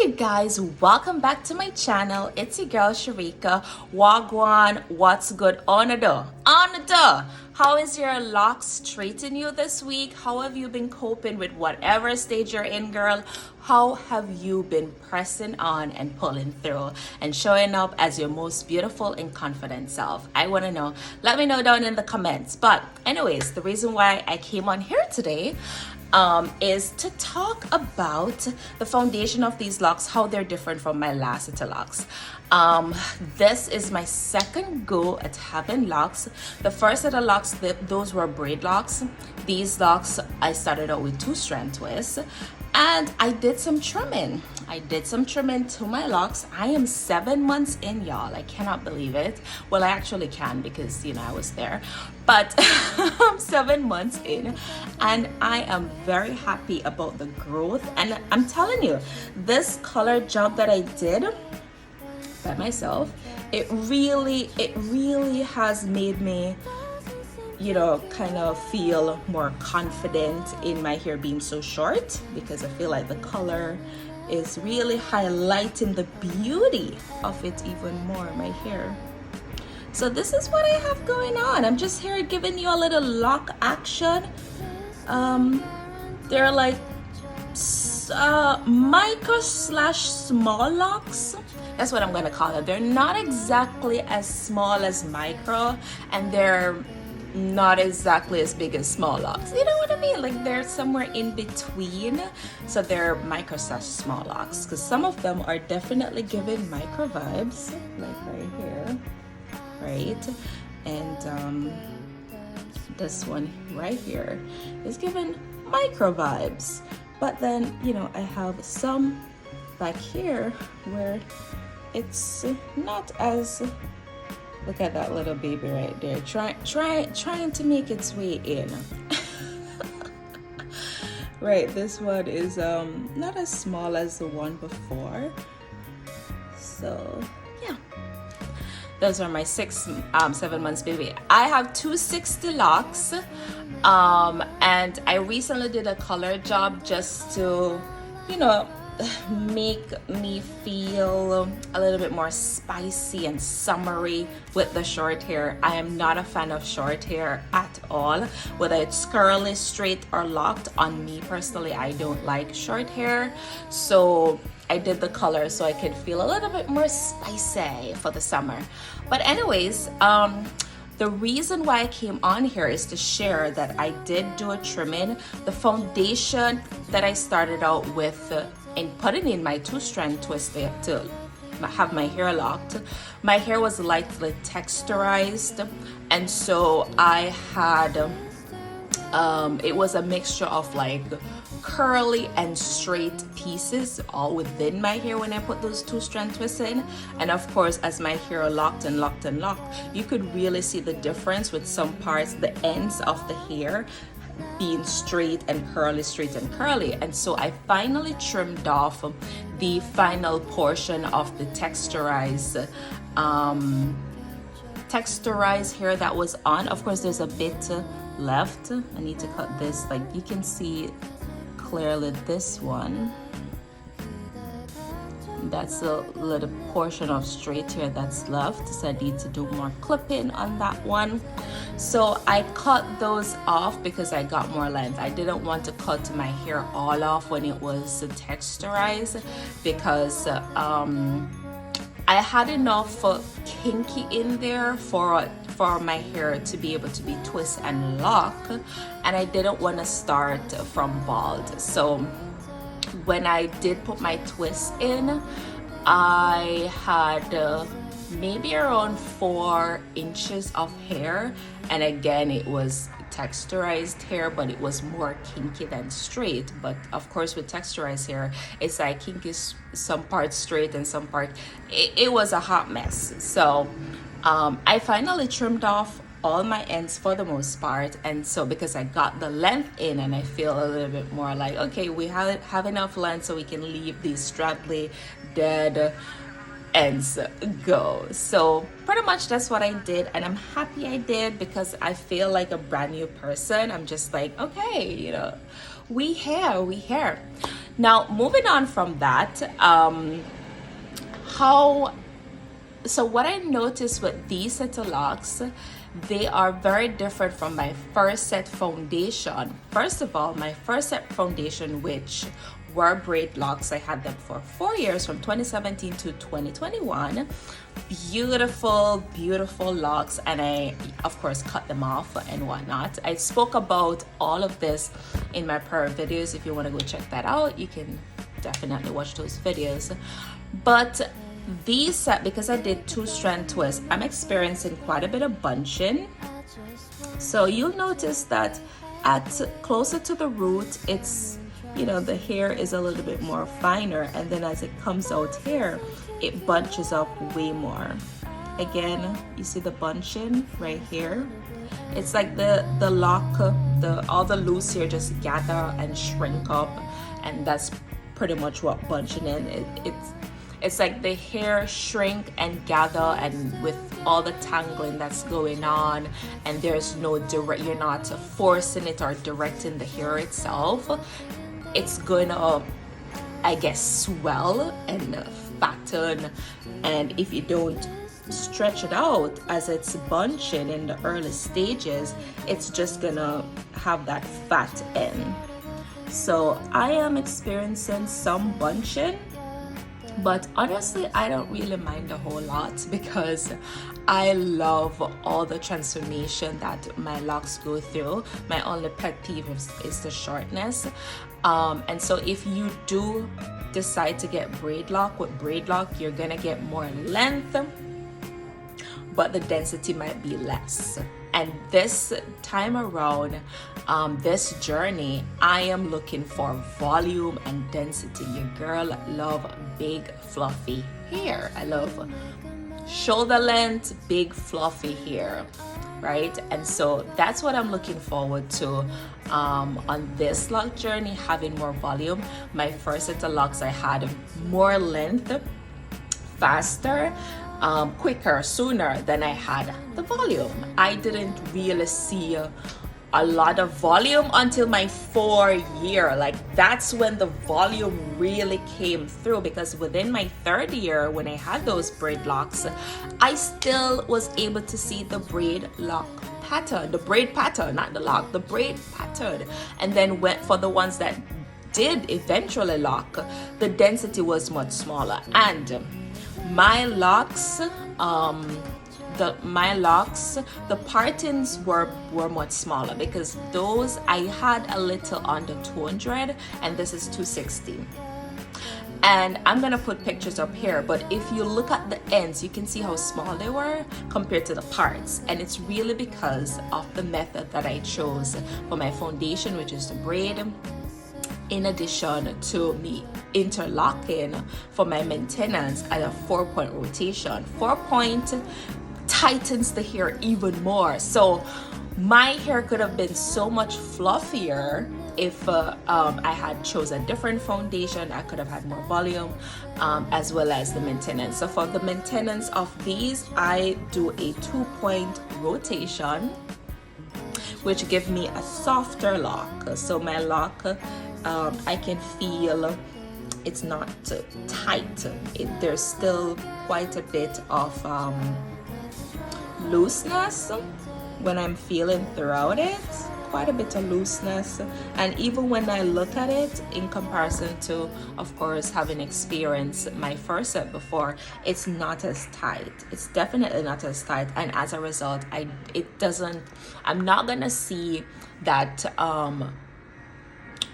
you guys, welcome back to my channel. It's your girl Sharika. Wagwan, what's good on the door? How is your locks treating you this week? How have you been coping with whatever stage you're in, girl? How have you been pressing on and pulling through and showing up as your most beautiful and confident self? I want to know. Let me know down in the comments. But anyways, the reason why I came on here today is to talk about the foundation of these locks, how they're different from my last set of locks. This is my second go at having locks. The first set of locks, those were braid locks. These locks, I started out with 2-strand twists, and I did some trimming. To my locks. I am 7 months in, y'all. I cannot believe it. Well, I actually can because, I was there. But I'm 7 months in and I am very happy about the growth. And I'm telling you, this color job that I did by myself, it really has made me kind of feel more confident in my hair being so short, because I feel like the color is really highlighting the beauty of it even more, my hair. So this is what I have going on. I'm just here giving you a little lock action. They're like micro/small locks. That's what I'm gonna call it. They're not exactly as small as micro, and they're not exactly as big as small locks. You know what I mean? Like they're somewhere in between. So they're micro/small locks, because some of them are definitely giving micro vibes, like right here, right? And this one right here is giving micro vibes. But then, I have some back here where it's not as. Look at that little baby right there, trying to make its way in. Right, this one is not as small as the one before. So yeah, those are my 7 months baby. I have 260 locks, and I recently did a color job just to, make me feel a little bit more spicy and summery with the short hair. I am not a fan of short hair at all, whether it's curly, straight, or locked. On me personally, I don't like short hair, so I did the color so I could feel a little bit more spicy for the summer. But anyways, the reason why I came on here is to share that I did do a trimming. The foundation that I started out with in putting in my 2-strand twist to have my hair locked, my hair was lightly texturized, and so I had it was a mixture of like curly and straight pieces all within my hair when I put those 2-strand twists in. And of course, as my hair locked, you could really see the difference with some parts, the ends of the hair being straight and curly. And so I finally trimmed off the final portion of the texturized hair that was on. Of course, there's a bit left. I need to cut this. Like you can see clearly this one, that's a little portion of straight hair that's left, so I need to do more clipping on that one. So I cut those off because I got more length. I didn't want to cut my hair all off when it was texturized, because I had enough kinky in there for my hair to be able to be twist and lock, and I didn't want to start from bald. So when I did put my twist in, I had maybe around 4 inches of hair, and again it was texturized hair, but it was more kinky than straight. But of course, with texturized hair, it's like kinky, some parts straight and some part it was a hot mess. So I finally trimmed off all my ends for the most part, and so because I got the length in, and I feel a little bit more like, okay, we have enough length so we can leave these straggly dead ends go. So pretty much that's what I did, and I'm happy I did, because I feel like a brand new person. I'm just like, okay, we here. Now, moving on from that, so what I noticed with these set of locks, they are very different from my first set foundation. First of all, my first set foundation, which were Braid Locs, I had them for 4 years from 2017 to 2021. Beautiful, beautiful locks, and I of course cut them off and whatnot. I spoke about all of this in my prior videos. If you want to go check that out, you can definitely watch those videos. But these set, because I did 2 strand twists, I'm experiencing quite a bit of bunching. So you'll notice that at closer to the root, it's, you know, the hair is a little bit more finer, and then as it comes out here, it bunches up way more. Again, you see the bunching right here. It's like the lock, all the loose hair just gather and shrink up, and that's pretty much what bunching is. It's like the hair shrink and gather, and with all the tangling that's going on, and there's no direct, you're not forcing it or directing the hair itself, it's going to, I guess, swell and fatten. And if you don't stretch it out as it's bunching in the early stages, it's just gonna have that fat end. So I am experiencing some bunching, but honestly I don't really mind a whole lot, because I love all the transformation that my locks go through. My only pet peeve is the shortness, and so if you do decide to get Braid Loc, with Braid Loc you're gonna get more length, but the density might be less. And this time around, this journey, I am looking for volume and density. Your girl love big fluffy hair. I love shoulder length, big fluffy hair, right? And so that's what I'm looking forward to on this lock journey, having more volume. My first set of locks, I had more length, faster, quicker, sooner than I had the volume. I didn't really see a lot of volume until my 4th year. Like, that's when the volume really came through, because within my 3rd year, when I had those Braid Locs, I still was able to see the Braid Loc pattern, the braid pattern, not the lock, the braid pattern. And then went for the ones that did eventually lock, the density was much smaller. And my locks, the partings were much smaller, because those I had a little under 200, and this is 260. And I'm gonna put pictures up here, but if you look at the ends, you can see how small they were compared to the parts. And it's really because of the method that I chose for my foundation, which is the braid, in addition to me interlocking for my maintenance at a 4-point rotation. 4-point tightens the hair even more. So my hair could have been so much fluffier if I had chosen a different foundation. I could have had more volume, as well as the maintenance. So for the maintenance of these, I do a 2-point rotation, which give me a softer lock. So my lock, I can feel it's not tight. There's still quite a bit of looseness when I'm feeling throughout it, quite a bit of looseness. And even when I look at it in comparison to, of course, having experienced my first set before, it's not as tight. It's definitely not as tight, and as a result, I'm not gonna see that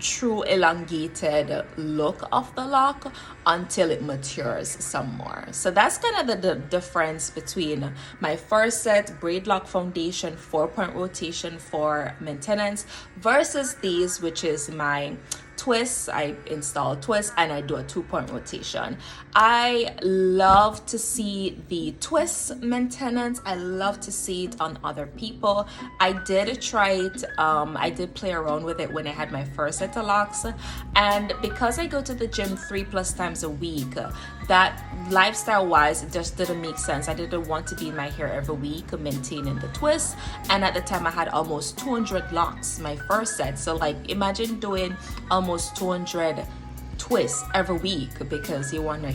true elongated look of the lock until it matures some more. So that's kind of the difference between my first set Braid Loc foundation 4-point rotation for maintenance versus these, which is my twists. I install twists and I do a 2-point rotation. I love to see the twist maintenance. I love to see it on other people. I did try it. I did play around with it when I had my first set of locks, and because I go to the gym 3+ times a week, that lifestyle wise, it just didn't make sense. I didn't want to be in my hair every week maintaining the twist, and at the time I had almost 200 locks my first set. So like, imagine doing almost 200 twist every week because you want to,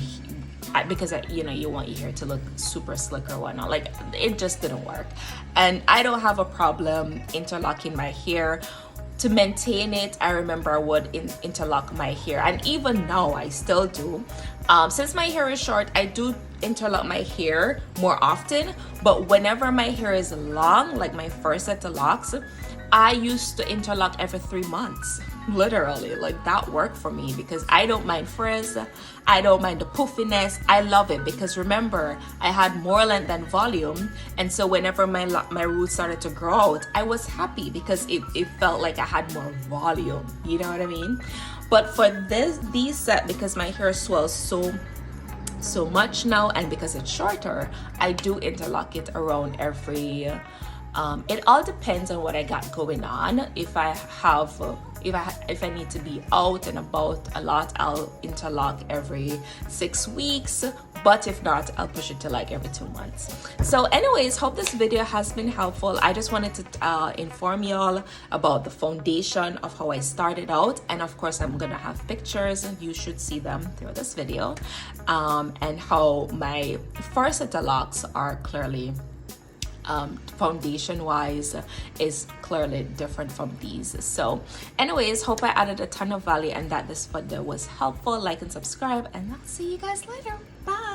because you know, you want your hair to look super slick or whatnot. Like, it just didn't work. And I don't have a problem interlocking my hair. To maintain it, I remember I would interlock my hair, and even now I still do. Since my hair is short, I do interlock my hair more often, but whenever my hair is long, like my first set of locks, I used to interlock every 3 months. Literally, like, that worked for me because I don't mind frizz, I don't mind the puffiness. I love it because remember, I had more length than volume, and so whenever my roots started to grow out, I was happy because it felt like I had more volume. You know what I mean? But for these set, because my hair swells so much now, and because it's shorter, I do interlock it around every it all depends on what I got going on. If I need to be out and about a lot, I'll interlock every 6 weeks, but if not, I'll push it to like every 2 months. So anyways, hope this video has been helpful. I just wanted to inform y'all about the foundation of how I started out, and of course I'm gonna have pictures and you should see them through this video, and how my first set of locks are clearly foundation wise is clearly different from these. So anyways, hope I added a ton of value and that this video was helpful. Like and subscribe, and I'll see you guys later. Bye.